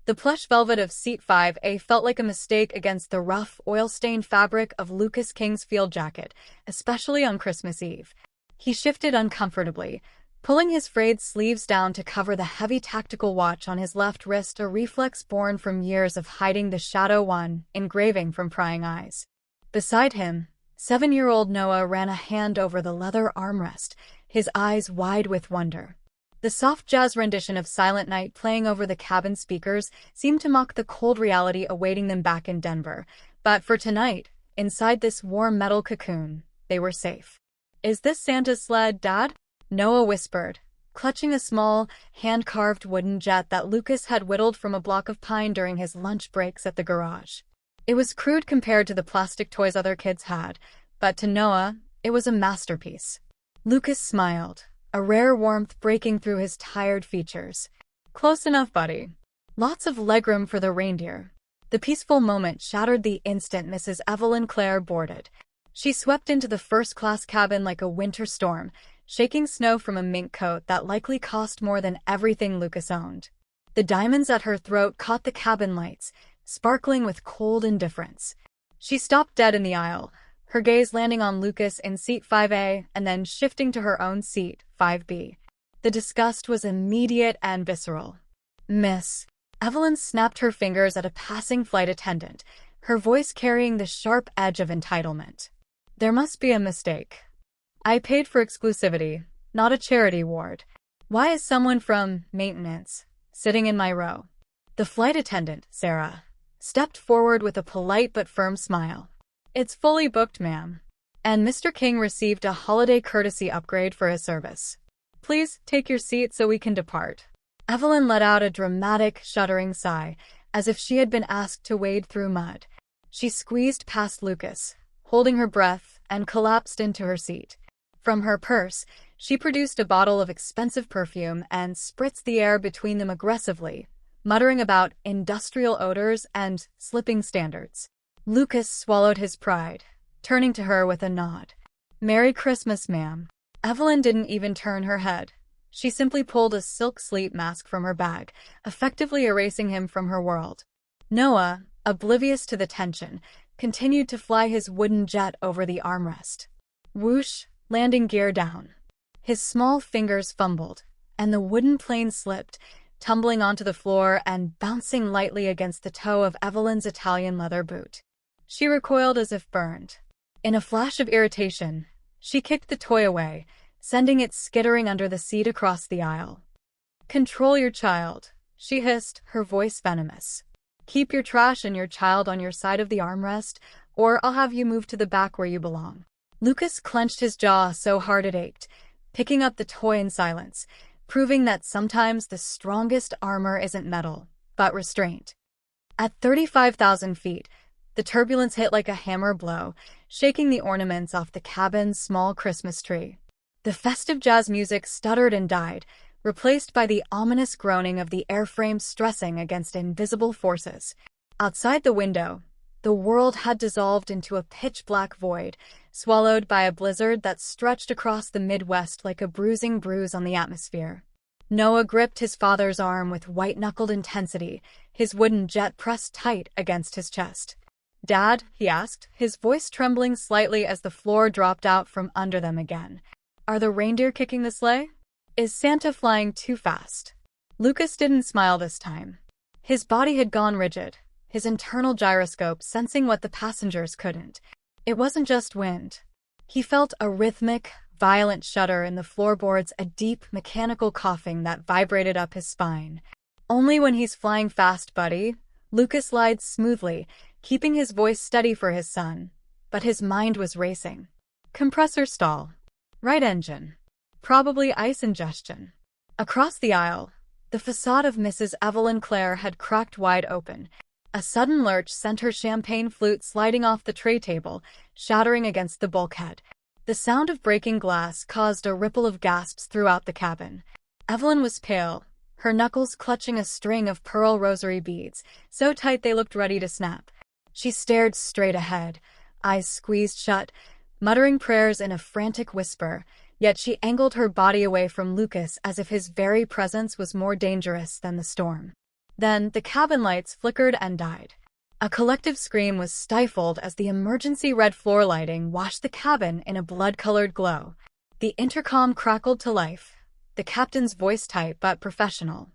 The plush velvet of seat 5A felt like a mistake against the rough, oil-stained fabric of Lucas King's field jacket, especially on Christmas Eve. He shifted uncomfortably, pulling his frayed sleeves down to cover the heavy tactical watch on his left wrist, a reflex born from years of hiding the Shadow 1 engraving from prying eyes. Beside him, 7-year-old Noah ran a hand over the leather armrest, his eyes wide with wonder. The soft jazz rendition of Silent Night playing over the cabin speakers seemed to mock the cold reality awaiting them back in Denver. But for tonight, inside this warm metal cocoon, they were safe. "Is this Santa's sled, Dad?" Noah whispered, clutching a small, hand-carved wooden jet that Lucas had whittled from a block of pine during his lunch breaks at the garage. It was crude compared to the plastic toys other kids had, but to Noah, it was a masterpiece. Lucas smiled, a rare warmth breaking through his tired features. "Close enough, buddy. Lots of legroom for the reindeer." The peaceful moment shattered the instant Mrs. Evelyn Clare boarded. She swept into the first-class cabin like a winter storm, shaking snow from a mink coat that likely cost more than everything Lucas owned. The diamonds at her throat caught the cabin lights, sparkling with cold indifference. She stopped dead in the aisle, her gaze landing on Lucas in seat 5A and then shifting to her own seat, 5B. The disgust was immediate and visceral. "Miss." Evelyn snapped her fingers at a passing flight attendant, her voice carrying the sharp edge of entitlement. "There must be a mistake. I paid for exclusivity, not a charity ward. Why is someone from maintenance sitting in my row?" The flight attendant, Sarah, stepped forward with a polite but firm smile. "It's fully booked, ma'am. And Mr. King received a holiday courtesy upgrade for his service. Please take your seat so we can depart." Evelyn let out a dramatic, shuddering sigh, as if she had been asked to wade through mud. She squeezed past Lucas, holding her breath, and collapsed into her seat. From her purse, she produced a bottle of expensive perfume and spritzed the air between them aggressively, muttering about industrial odors and slipping standards. Lucas swallowed his pride, turning to her with a nod. "Merry Christmas, ma'am." Evelyn didn't even turn her head. She simply pulled a silk sleep mask from her bag, effectively erasing him from her world. Noah, oblivious to the tension, continued to fly his wooden jet over the armrest. Whoosh, landing gear down. His small fingers fumbled, and the wooden plane slipped, tumbling onto the floor and bouncing lightly against the toe of Evelyn's Italian leather boot. She recoiled as if burned. In a flash of irritation, she kicked the toy away, sending it skittering under the seat across the aisle. "Control your child," she hissed, her voice venomous. "Keep your trash and your child on your side of the armrest, or I'll have you moved to the back where you belong." Lucas clenched his jaw so hard it ached, picking up the toy in silence, proving that sometimes the strongest armor isn't metal, but restraint. At 35,000 feet, the turbulence hit like a hammer blow, shaking the ornaments off the cabin's small Christmas tree. The festive jazz music stuttered and died, replaced by the ominous groaning of the airframe stressing against invisible forces. Outside the window, the world had dissolved into a pitch-black void, swallowed by a blizzard that stretched across the Midwest like a bruising bruise on the atmosphere. Noah gripped his father's arm with white-knuckled intensity, his wooden jet pressed tight against his chest. "Dad?" he asked, his voice trembling slightly as the floor dropped out from under them again. "Are the reindeer kicking the sleigh? Is Santa flying too fast?" Lucas didn't smile this time. His body had gone rigid, his internal gyroscope sensing what the passengers couldn't. It wasn't just wind. He felt a rhythmic, violent shudder in the floorboards, a deep, mechanical coughing that vibrated up his spine. "Only when he's flying fast, buddy." Lucas lied smoothly, keeping his voice steady for his son, but his mind was racing. Compressor stall. Right engine. Probably ice ingestion. Across the aisle, the facade of Mrs. Evelyn Clare had cracked wide open. A sudden lurch sent her champagne flute sliding off the tray table, shattering against the bulkhead. The sound of breaking glass caused a ripple of gasps throughout the cabin. Evelyn was pale, her knuckles clutching a string of pearl rosary beads, so tight they looked ready to snap. She stared straight ahead, eyes squeezed shut, muttering prayers in a frantic whisper, yet she angled her body away from Lucas as if his very presence was more dangerous than the storm. Then, the cabin lights flickered and died. A collective scream was stifled as the emergency red floor lighting washed the cabin in a blood-colored glow. The intercom crackled to life, the captain's voice tight but professional.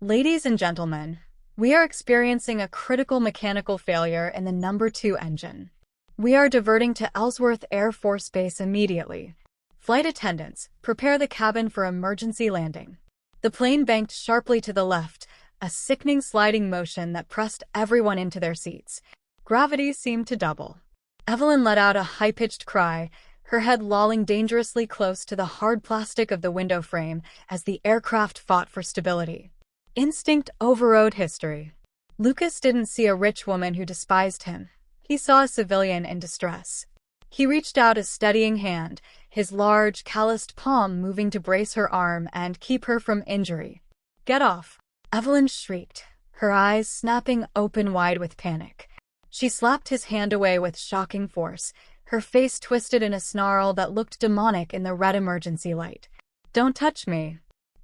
"Ladies and gentlemen, we are experiencing a critical mechanical failure in the number 2 engine. We are diverting to Ellsworth Air Force Base immediately. Flight attendants, prepare the cabin for emergency landing." The plane banked sharply to the left, a sickening sliding motion that pressed everyone into their seats. Gravity seemed to double. Evelyn let out a high-pitched cry, her head lolling dangerously close to the hard plastic of the window frame as the aircraft fought for stability. Instinct overrode history. Lucas didn't see a rich woman who despised him. He saw a civilian in distress. He reached out a steadying hand, his large, calloused palm moving to brace her arm and keep her from injury. "Get off!" Evelyn shrieked, her eyes snapping open wide with panic. She slapped his hand away with shocking force, her face twisted in a snarl that looked demonic in the red emergency light. "Don't touch me.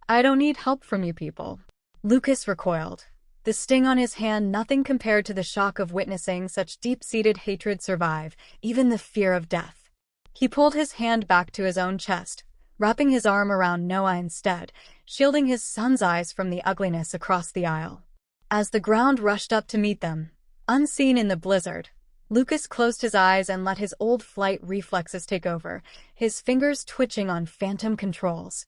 I don't need help from you people." Lucas recoiled, the sting on his hand nothing compared to the shock of witnessing such deep-seated hatred survive, even the fear of death. He pulled his hand back to his own chest, wrapping his arm around Noah instead, shielding his son's eyes from the ugliness across the aisle. As the ground rushed up to meet them, unseen in the blizzard, Lucas closed his eyes and let his old flight reflexes take over, his fingers twitching on phantom controls.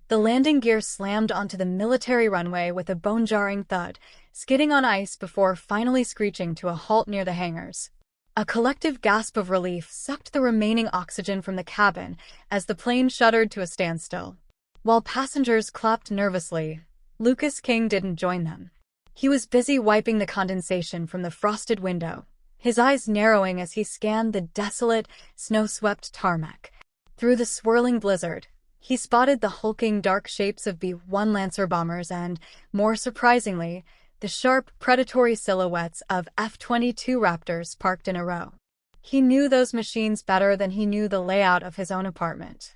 The landing gear slammed onto the military runway with a bone-jarring thud, skidding on ice before finally screeching to a halt near the hangars. A collective gasp of relief sucked the remaining oxygen from the cabin as the plane shuddered to a standstill. While passengers clapped nervously, Lucas King didn't join them. He was busy wiping the condensation from the frosted window, his eyes narrowing as he scanned the desolate, snow-swept tarmac. Through the swirling blizzard, he spotted the hulking dark shapes of B-1 Lancer bombers and, more surprisingly, the sharp, predatory silhouettes of F-22 Raptors parked in a row. He knew those machines better than he knew the layout of his own apartment.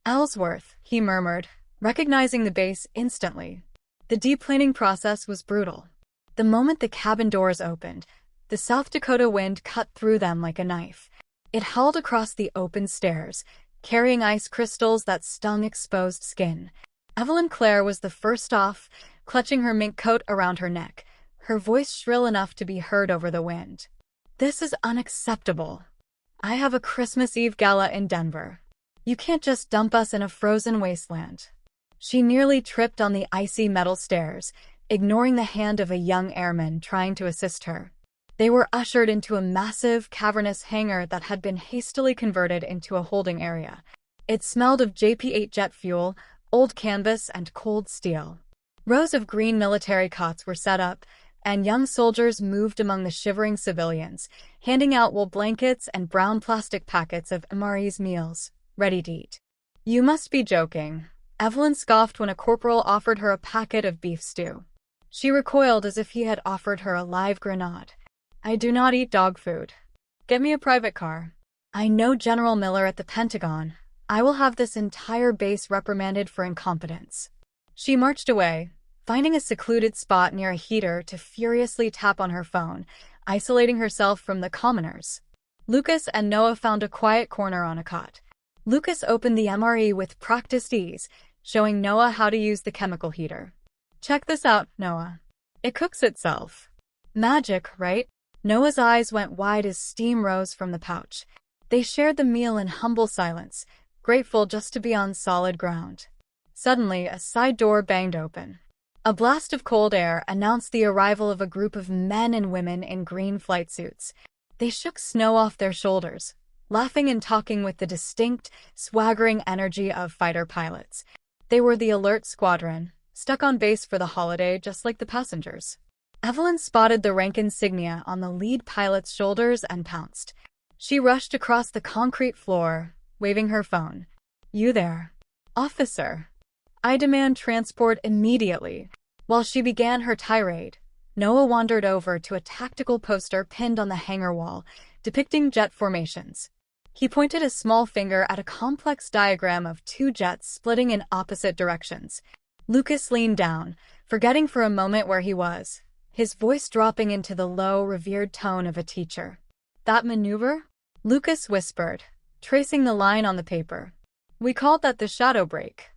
"Ellsworth," he murmured, recognizing the base instantly. The deplaning process was brutal. The moment the cabin doors opened, the South Dakota wind cut through them like a knife. It howled across the open stairs, carrying ice crystals that stung exposed skin. Evelyn Clare was the first off, clutching her mink coat around her neck, her voice shrill enough to be heard over the wind. "This is unacceptable. I have a Christmas Eve gala in Denver. You can't just dump us in a frozen wasteland." She nearly tripped on the icy metal stairs, ignoring the hand of a young airman trying to assist her. They were ushered into a massive, cavernous hangar that had been hastily converted into a holding area. It smelled of JP-8 jet fuel, old canvas, and cold steel. Rows of green military cots were set up, and young soldiers moved among the shivering civilians, handing out wool blankets and brown plastic packets of MRE's meals, ready to eat. "You must be joking," Evelyn scoffed when a corporal offered her a packet of beef stew. She recoiled as if he had offered her a live grenade. "I do not eat dog food. Get me a private car. I know General Miller at the Pentagon. I will have this entire base reprimanded for incompetence." She marched away, finding a secluded spot near a heater to furiously tap on her phone, isolating herself from the commoners. Lucas and Noah found a quiet corner on a cot. Lucas opened the MRE with practiced ease, showing Noah how to use the chemical heater. "Check this out, Noah. It cooks itself. Magic, right?" Noah's eyes went wide as steam rose from the pouch. They shared the meal in humble silence, grateful just to be on solid ground. Suddenly, a side door banged open. A blast of cold air announced the arrival of a group of men and women in green flight suits. They shook snow off their shoulders, laughing and talking with the distinct, swaggering energy of fighter pilots. They were the alert squadron, stuck on base for the holiday just like the passengers. Evelyn spotted the rank insignia on the lead pilot's shoulders and pounced. She rushed across the concrete floor, waving her phone. "You there, officer? I demand transport immediately." While she began her tirade, Noah wandered over to a tactical poster pinned on the hangar wall, depicting jet formations. He pointed a small finger at a complex diagram of 2 jets splitting in opposite directions. Lucas leaned down, forgetting for a moment where he was, his voice dropping into the low, revered tone of a teacher. "That maneuver?" Lucas whispered, tracing the line on the paper. "We called that the shadow break.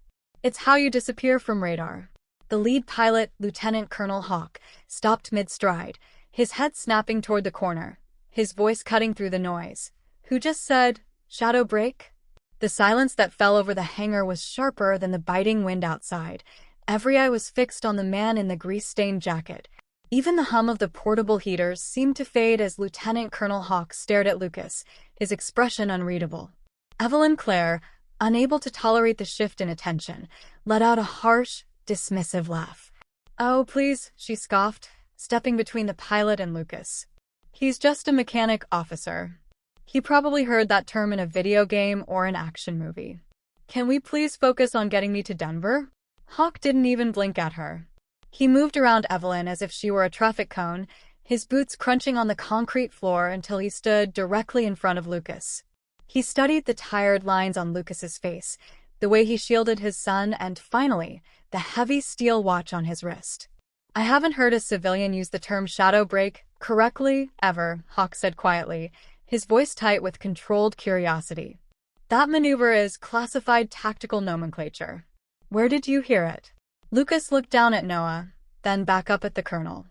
It's how you disappear from radar." The lead pilot, Lieutenant Colonel Hawk, stopped mid-stride, his head snapping toward the corner, his voice cutting through the noise. "Who just said, shadow break?" The silence that fell over the hangar was sharper than the biting wind outside. Every eye was fixed on the man in the grease-stained jacket. Even the hum of the portable heaters seemed to fade as Lieutenant Colonel Hawk stared at Lucas, his expression unreadable. Evelyn Clare, unable to tolerate the shift in attention, let out a harsh, dismissive laugh. "Oh, please," she scoffed, stepping between the pilot and Lucas. "He's just a mechanic officer. He probably heard that term in a video game or an action movie. Can we please focus on getting me to Denver?" Hawk didn't even blink at her. He moved around Evelyn as if she were a traffic cone, his boots crunching on the concrete floor until he stood directly in front of Lucas. He studied the tired lines on Lucas's face, the way he shielded his son, and finally, the heavy steel watch on his wrist. "I haven't heard a civilian use the term shadow break correctly ever," Hawk said quietly, his voice tight with controlled curiosity. "That maneuver is classified tactical nomenclature. Where did you hear it?" Lucas looked down at Noah, then back up at the colonel.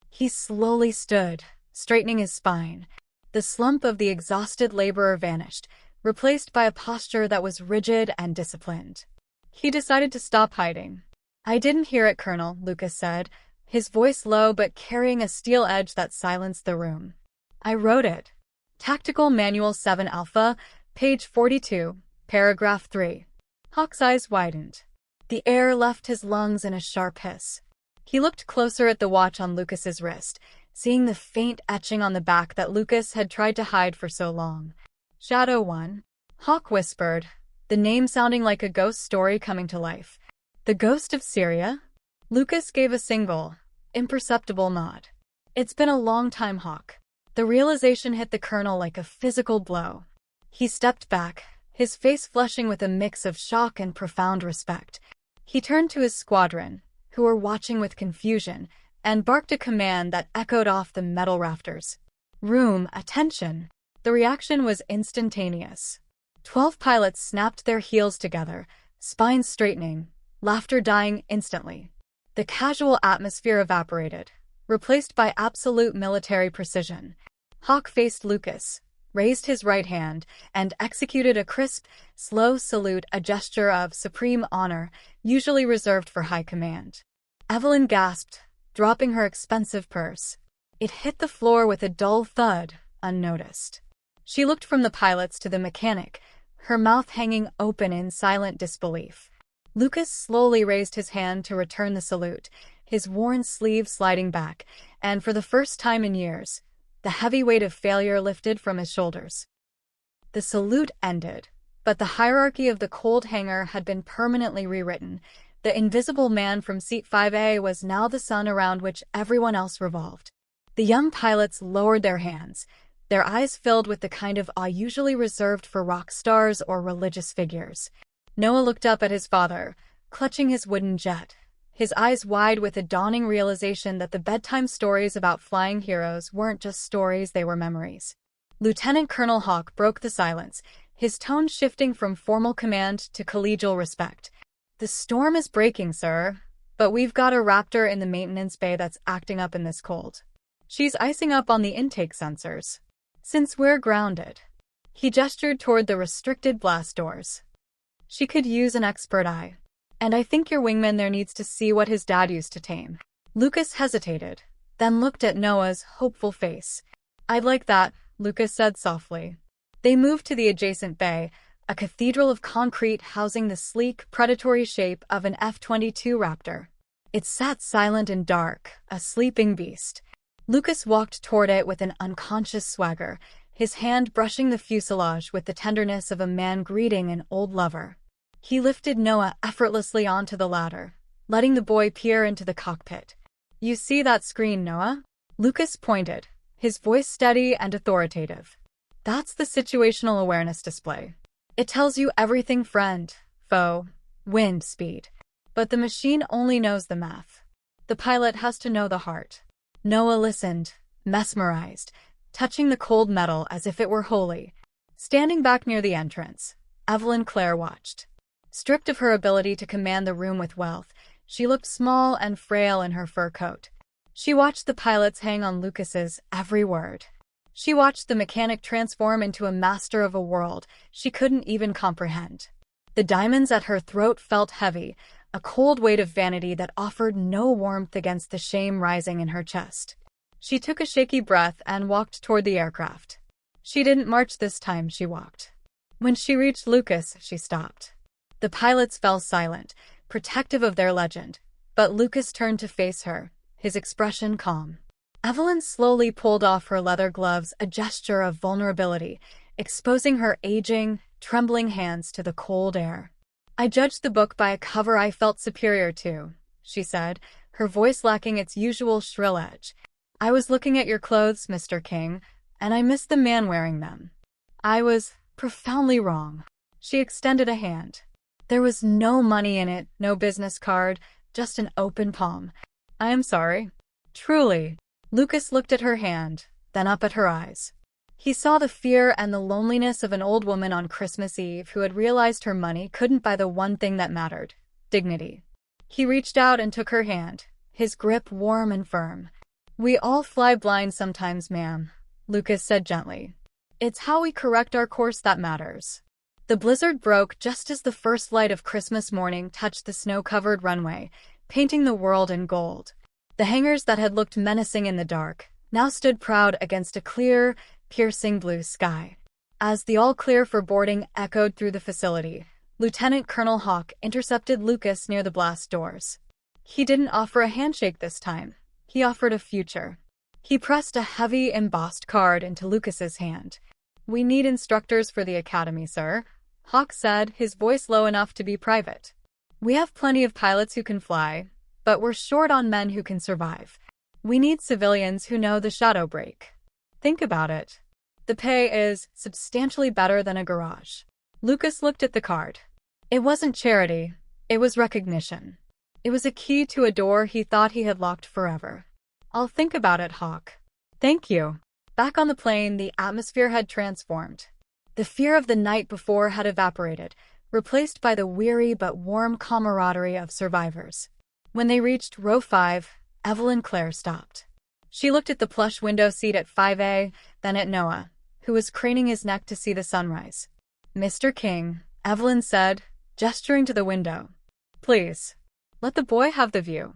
He slowly stood, straightening his spine. The slump of the exhausted laborer vanished, replaced by a posture that was rigid and disciplined. He decided to stop hiding. "I didn't hear it, Colonel," Lucas said, his voice low but carrying a steel edge that silenced the room. "I wrote it. Tactical Manual 7 Alpha, page 42, paragraph 3. Hawk's eyes widened. The air left his lungs in a sharp hiss. He looked closer at the watch on Lucas's wrist, seeing the faint etching on the back that Lucas had tried to hide for so long. "Shadow 1. Hawk whispered, the name sounding like a ghost story coming to life. "The ghost of Syria?" Lucas gave a single, imperceptible nod. "It's been a long time, Hawk." The realization hit the colonel like a physical blow. He stepped back, his face flushing with a mix of shock and profound respect. He turned to his squadron, who were watching with confusion, and barked a command that echoed off the metal rafters. "Room, attention!" The reaction was instantaneous. 12 pilots snapped their heels together, spines straightening, laughter dying instantly. The casual atmosphere evaporated, replaced by absolute military precision. Hawk faced Lucas, raised his right hand, and executed a crisp, slow salute, a gesture of supreme honor, usually reserved for high command. Evelyn gasped, dropping her expensive purse. It hit the floor with a dull thud, unnoticed. She looked from the pilots to the mechanic, her mouth hanging open in silent disbelief. Lucas slowly raised his hand to return the salute, his worn sleeve sliding back, and for the first time in years, the heavy weight of failure lifted from his shoulders. The salute ended, but the hierarchy of the cold hangar had been permanently rewritten. The invisible man from seat 5A was now the sun around which everyone else revolved. The young pilots lowered their hands, their eyes filled with the kind of awe usually reserved for rock stars or religious figures. Noah looked up at his father, clutching his wooden jet, his eyes wide with a dawning realization that the bedtime stories about flying heroes weren't just stories, they were memories. Lieutenant Colonel Hawk broke the silence, his tone shifting from formal command to collegial respect. "The storm is breaking, sir, but we've got a Raptor in the maintenance bay that's acting up in this cold. She's icing up on the intake sensors. Since we're grounded." He gestured toward the restricted blast doors. "She could use an expert eye. And I think your wingman there needs to see what his dad used to tame." Lucas hesitated, then looked at Noah's hopeful face. "I'd like that," Lucas said softly. They moved to the adjacent bay, a cathedral of concrete housing the sleek, predatory shape of an F-22 Raptor. It sat silent and dark, a sleeping beast. Lucas walked toward it with an unconscious swagger, his hand brushing the fuselage with the tenderness of a man greeting an old lover. He lifted Noah effortlessly onto the ladder, letting the boy peer into the cockpit. "You see that screen, Noah?" Lucas pointed, his voice steady and authoritative. "That's the situational awareness display. It tells you everything: friend, foe, wind, speed. But the machine only knows the math. The pilot has to know the heart. Noah listened, mesmerized, touching the cold metal as if it were holy. Standing back near the entrance, Evelyn Clare watched. Stripped of her ability to command the room with wealth, she looked small and frail in her fur coat. She watched the pilots hang on Lucas's every word. She watched the mechanic transform into a master of a world she couldn't even comprehend. The diamonds at her throat felt heavy, a cold weight of vanity that offered no warmth against the shame rising in her chest. She took a shaky breath and walked toward the aircraft. She didn't march this time, she walked. When she reached Lucas, she stopped. The pilots fell silent, protective of their legend, but Lucas turned to face her, his expression calm. Evelyn slowly pulled off her leather gloves, a gesture of vulnerability, exposing her aging, trembling hands to the cold air. "I judged the book by a cover I felt superior to," she said, her voice lacking its usual shrill edge. "I was looking at your clothes, Mr. King, and I missed the man wearing them. I was profoundly wrong." She extended a hand. There was no money in it, no business card, just an open palm. "I am sorry. Truly." Lucas looked at her hand, then up at her eyes. He saw the fear and the loneliness of an old woman on Christmas Eve who had realized her money couldn't buy the one thing that mattered: dignity. He reached out and took her hand, his grip warm and firm. "We all fly blind sometimes, ma'am," Lucas said gently. "It's how we correct our course that matters." The blizzard broke just as the first light of Christmas morning touched the snow-covered runway, painting the world in gold. The hangars that had looked menacing in the dark now stood proud against a clear, piercing blue sky. As the all-clear for boarding echoed through the facility, Lieutenant Colonel Hawk intercepted Lucas near the blast doors. He didn't offer a handshake this time. He offered a future. He pressed a heavy, embossed card into Lucas's hand. "We need instructors for the academy, sir," Hawk said, his voice low enough to be private. "We have plenty of pilots who can fly, but we're short on men who can survive. We need civilians who know the shadow break. Think about it. The pay is substantially better than a garage." Lucas looked at the card. It wasn't charity, it was recognition. It was a key to a door he thought he had locked forever. "I'll think about it, Hawk." "Thank you." Back on the plane, the atmosphere had transformed. The fear of the night before had evaporated, replaced by the weary but warm camaraderie of survivors. When they reached row 5, Evelyn Clare stopped. She looked at the plush window seat at 5A, then at Noah, who was craning his neck to see the sunrise. "Mr. King," Evelyn said, gesturing to the window. "Please, let the boy have the view.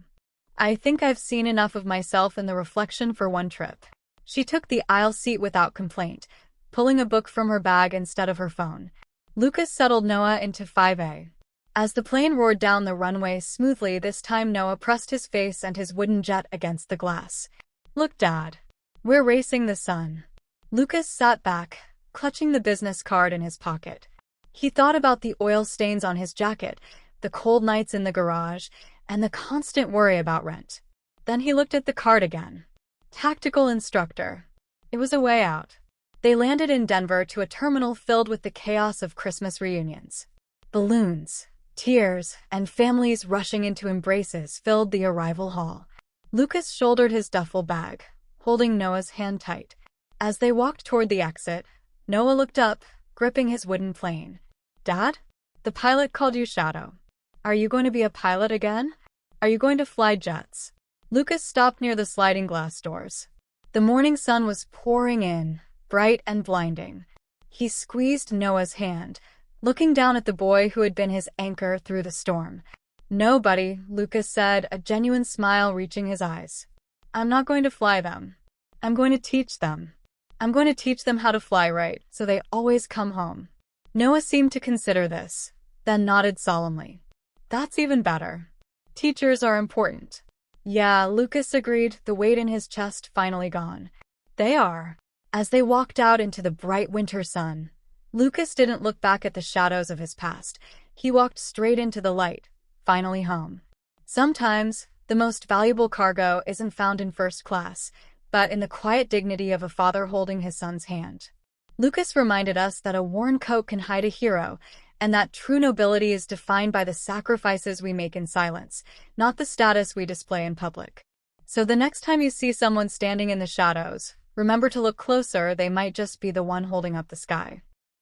I think I've seen enough of myself in the reflection for one trip." She took the aisle seat without complaint, pulling a book from her bag instead of her phone. Lucas settled Noah into 5A. As the plane roared down the runway smoothly, this time Noah pressed his face and his wooden jet against the glass. "Look, Dad. We're racing the sun." Lucas sat back, clutching the business card in his pocket. He thought about the oil stains on his jacket, the cold nights in the garage, and the constant worry about rent. Then he looked at the card again. Tactical instructor. It was a way out. They landed in Denver to a terminal filled with the chaos of Christmas reunions. Balloons, tears, and families rushing into embraces filled the arrival hall. Lucas shouldered his duffel bag, holding Noah's hand tight. As they walked toward the exit, Noah looked up, gripping his wooden plane. "Dad? The pilot called you Shadow. Are you going to be a pilot again? Are you going to fly jets?" Lucas stopped near the sliding glass doors. The morning sun was pouring in, bright and blinding. He squeezed Noah's hand, looking down at the boy who had been his anchor through the storm. "No, buddy," Lucas said, a genuine smile reaching his eyes. "I'm not going to fly them. I'm going to teach them. I'm going to teach them how to fly right, so they always come home." Noah seemed to consider this, then nodded solemnly. "That's even better. Teachers are important." "Yeah," Lucas agreed, the weight in his chest finally gone. "They are." As they walked out into the bright winter sun, Lucas didn't look back at the shadows of his past. He walked straight into the light, finally home. Sometimes, the most valuable cargo isn't found in first class, but in the quiet dignity of a father holding his son's hand. Lucas reminded us that a worn coat can hide a hero, and that true nobility is defined by the sacrifices we make in silence, not the status we display in public. So the next time you see someone standing in the shadows, remember to look closer, they might just be the one holding up the sky.